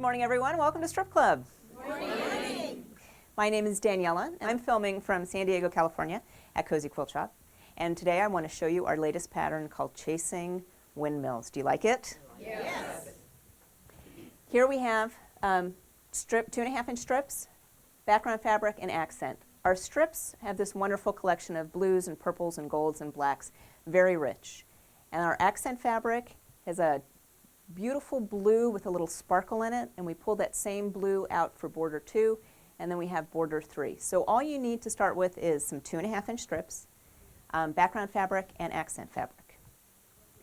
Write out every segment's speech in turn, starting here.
Good morning, everyone. Welcome to Strip Club. Good morning. My name is Daniela, and I'm filming from San Diego, California at Cozy Quilt Shop. And today I want to show you our latest pattern called Chasing Windmills. Do you like it? Yes. Here we have 2.5-inch strips, background fabric, and accent. Our strips have this wonderful collection of blues and purples and golds and blacks, very rich. And our accent fabric has a beautiful blue with a little sparkle in it, and we pull that same blue out for border 2, and then we have border 3. So all you need to start with is some 2.5-inch strips, background fabric, and accent fabric.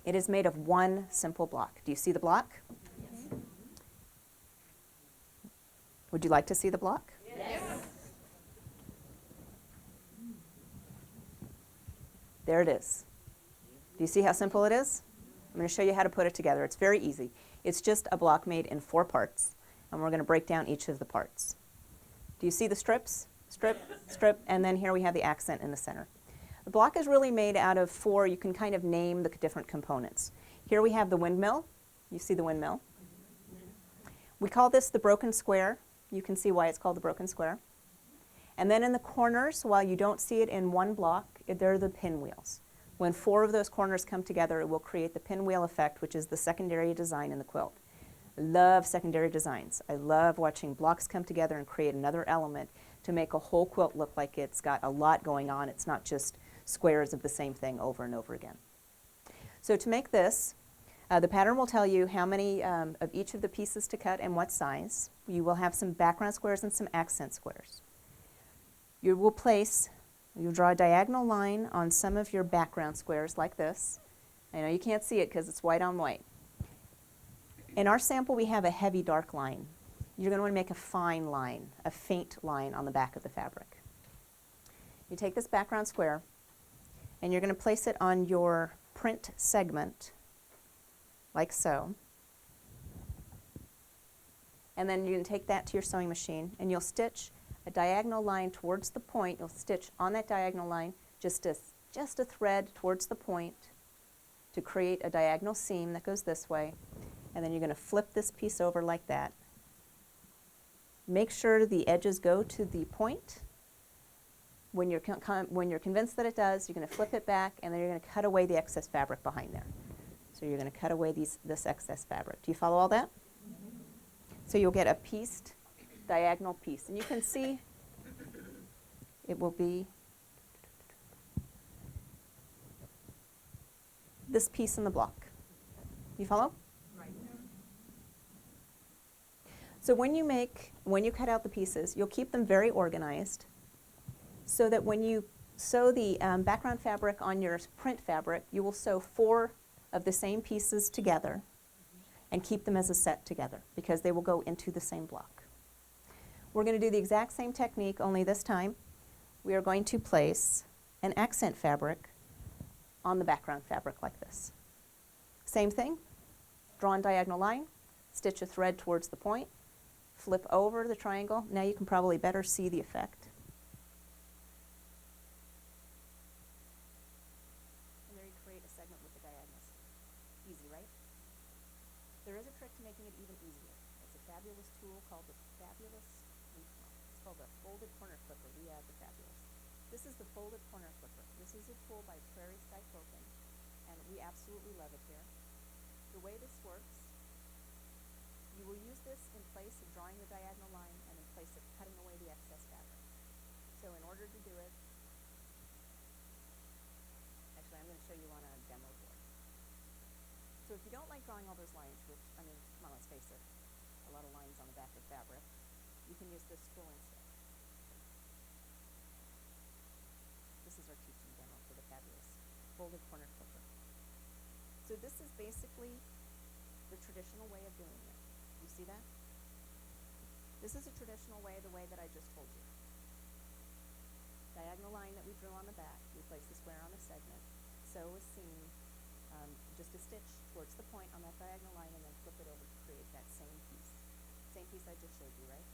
It is made of one simple block. Do you see the block? Yes. Would you like to see the block? Yes. There it is. Do you see how simple it is? I'm going to show you how to put it together. It's very easy. It's just a block made in 4 parts, and we're going to break down each of the parts. Do you see the strips? Strip, strip, and then here we have the accent in the center. The block is really made out of 4. You can kind of name the different components. Here we have the windmill. You see the windmill. We call this the broken square. You can see why it's called the broken square. And then in the corners, while you don't see it in one block, they're the pinwheels. When 4 of those corners come together, it will create the pinwheel effect, which is the secondary design in the quilt. I love secondary designs. I love watching blocks come together and create another element to make a whole quilt look like it's got a lot going on. It's not just squares of the same thing over and over again. So to make this, the pattern will tell you how many of each of the pieces to cut and what size. You will have some background squares and some accent squares. You'll draw a diagonal line on some of your background squares like this. I know you can't see it because it's white on white. In our sample, we have a heavy dark line. You're going to want to make a fine line, a faint line on the back of the fabric. You take this background square, and you're going to place it on your print segment, like so. And then you're going to take that to your sewing machine, and you'll stitch a diagonal line towards the point. You'll stitch on that diagonal line just a thread towards the point to create a diagonal seam that goes this way. And then you're going to flip this piece over like that. Make sure the edges go to the point. When you're convinced that it does, you're going to flip it back, and then you're going to cut away the excess fabric behind there. So you're going to cut away this excess fabric. Do you follow all that? Mm-hmm. So you'll get a pieced diagonal piece. And you can see it will be this piece in the block. You follow? Right. So when you cut out the pieces, you'll keep them very organized so that when you sew the background fabric on your print fabric, you will sew 4 of the same pieces together and keep them as a set together because they will go into the same block. We're going to do the exact same technique, only this time we are going to place an accent fabric on the background fabric like this. Same thing, draw a diagonal line, stitch a thread towards the point, flip over the triangle. Now you can probably better see the effect. And there you create a segment with the diagonals. Easy, right? There is a trick to making it even easier. It's a fabulous tool called the It's called the folded corner clipper. We add the fabulous. This is the folded corner clipper. This is a tool by Prairie Sky Quilting, and we absolutely love it here. The way this works, you will use this in place of drawing the diagonal line and in place of cutting away the excess fabric. So in order to do it, actually I'm going to show you on a demo board. So if you don't like drawing all those lines, which, I mean, come on, let's face it, a lot of lines on the back of fabric, you can use this tool instead. This is our teaching demo for the fabulous folded corner clipper. So this is basically the traditional way of doing it. You see that? This is a traditional way, the way that I just told you. Diagonal line that we drew on the back, we place the square on the segment, sew a seam, just a stitch towards the point on that diagonal line, and then flip it over to create that same piece. Same piece I just showed you, right?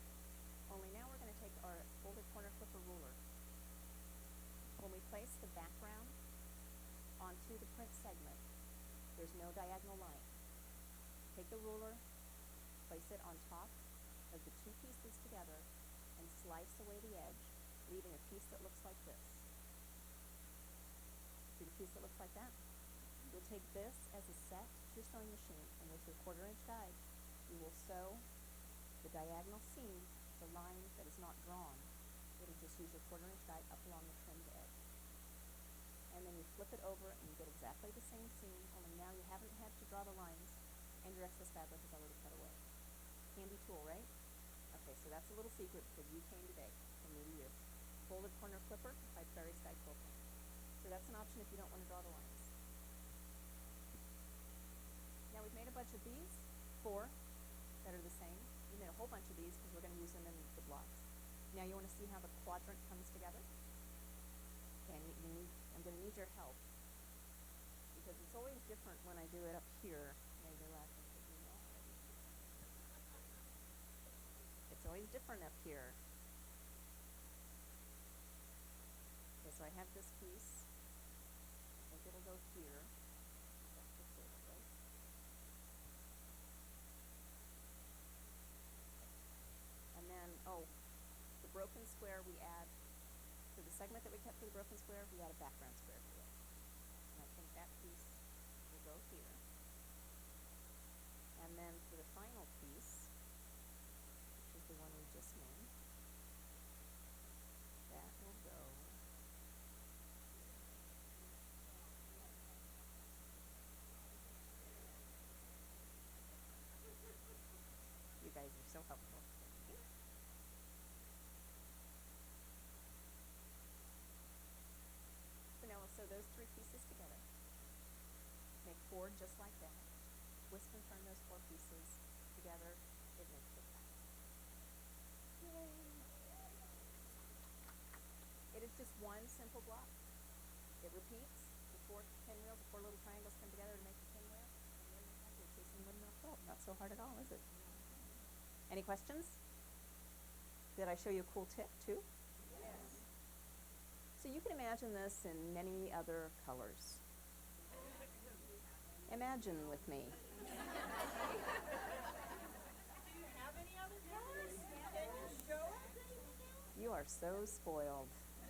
Only now we're going to take our folded corner clipper ruler. When we place the background onto the print segment, there's no diagonal line. Take the ruler, place it on top of the two pieces together and slice away the edge, leaving a piece that looks like this. See the piece that looks like that? You'll take this as a set to your sewing machine, and with your 1/4-inch guide, you will sew the diagonal seam, the line that is not drawn. It'll just use your 1/4-inch guide up along the trimmed edge. And then you flip it over and you get exactly the same seam, only now you haven't had to draw the lines and your excess fabric is already cut away. Handy tool, right? Okay, so that's a little secret because you came today from me to you. Folded corner clipper by Prairie Sky Quilting. So that's an option if you don't want to draw the lines. Now we've made a bunch of these, 4 that are the same. We made a whole bunch of these because we're going to use them in the blocks. Now you want to see how the quadrant comes together? And I'm going to need your help because it's always different when I do it up here. Now you're laughing because you know already. It's always different up here. Okay, so I have this piece. I think it'll go here. That's the sort, right? And then, the broken square we add. So the segment that we kept for the broken square, we add a background square to it. And I think that piece will go here. And then for the final piece, which is the one we just made, that will go You guys are so helpful. So now we'll sew those 3 pieces together. Make 4 just like that. Twist and turn those 4 pieces together. It makes it fast. Yay! It is just one simple block. It repeats. The 4 pinwheels, the 4 little triangles come together to make the pinwheel. And there you have your casing windmill quilt. Not so hard at all, is it? Any questions? Did I show you a cool tip too? Yes. So you can imagine this in many other colors. Imagine with me. Do you have any other colors? Can you show us? You are so spoiled.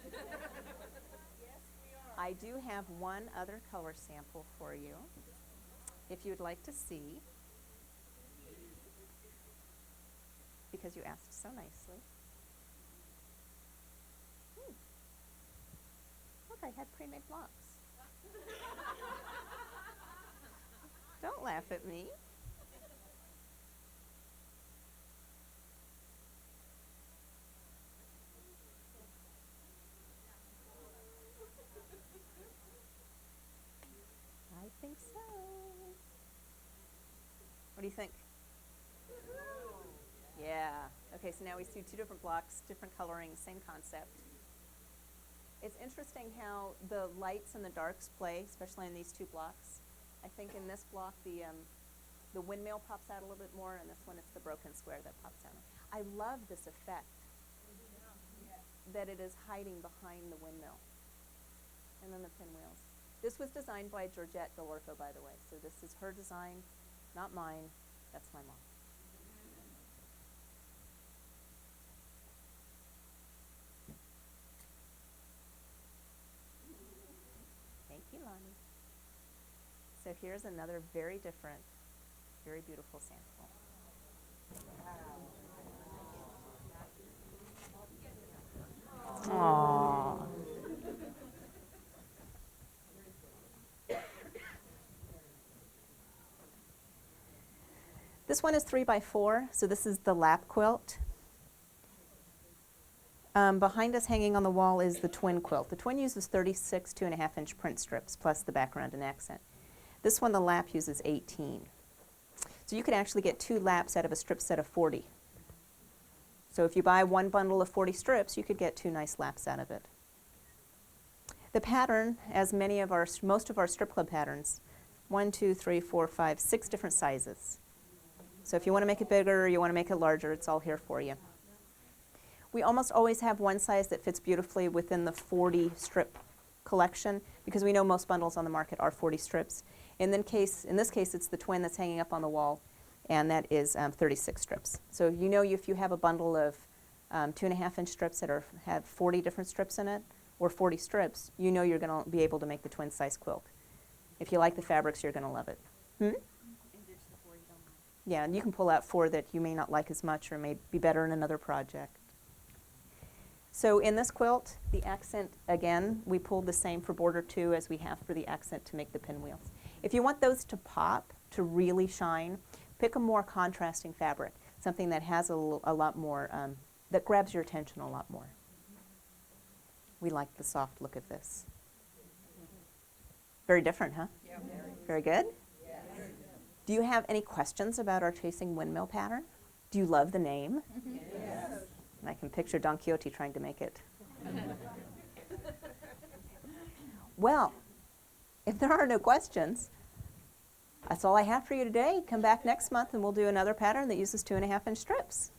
Yes, we are. I do have one other color sample for you, if you would like to see, because you asked so nicely. Look, I had pre-made blocks. Don't laugh at me. I think so. What do you think? Yeah. Okay, so now we see 2 different blocks, different coloring, same concept. It's interesting how the lights and the darks play, especially in these 2 blocks. I think in this block the windmill pops out a little bit more, and this one it's the broken square that pops out. I love this effect that it is hiding behind the windmill. And then the pinwheels. This was designed by Georgette Dell'Orco, by the way. So this is her design, not mine. That's my mom. Thank you, Lonnie. So here's another very different, very beautiful sample. Aww. This one is 3x4, so this is the lap quilt. Behind us hanging on the wall is the twin quilt. The twin uses 36 2.5-inch print strips plus the background and accent. This one, the lap, uses 18. So you could actually get 2 laps out of a strip set of 40. So if you buy one bundle of 40 strips, you could get 2 nice laps out of it. The pattern, as most of our strip club patterns, 1, 2, 3, 4, 5, 6 different sizes. So if you want to make it bigger or you want to make it larger, it's all here for you. We almost always have one size that fits beautifully within the 40 strip collection because we know most bundles on the market are 40 strips. In this case, it's the twin that's hanging up on the wall. and that is 36 strips. So you know if you have a bundle of 2.5-inch strips that have 40 different strips in it, or 40 strips, you know you're going to be able to make the twin size quilt. If you like the fabrics, you're going to love it. Yeah, and you can pull out 4 that you may not like as much or may be better in another project. So in this quilt, the accent, again, we pulled the same for border 2 as we have for the accent to make the pinwheels. If you want those to pop, to really shine, pick a more contrasting fabric, something that has a lot more, that grabs your attention a lot more. We like the soft look of this. Very different, huh? Yep. Very good? Yes. Do you have any questions about our chasing windmill pattern? Do you love the name? Yes. And I can picture Don Quixote trying to make it. Well, if there are no questions, that's all I have for you today. Come back next month and we'll do another pattern that uses 2.5-inch strips.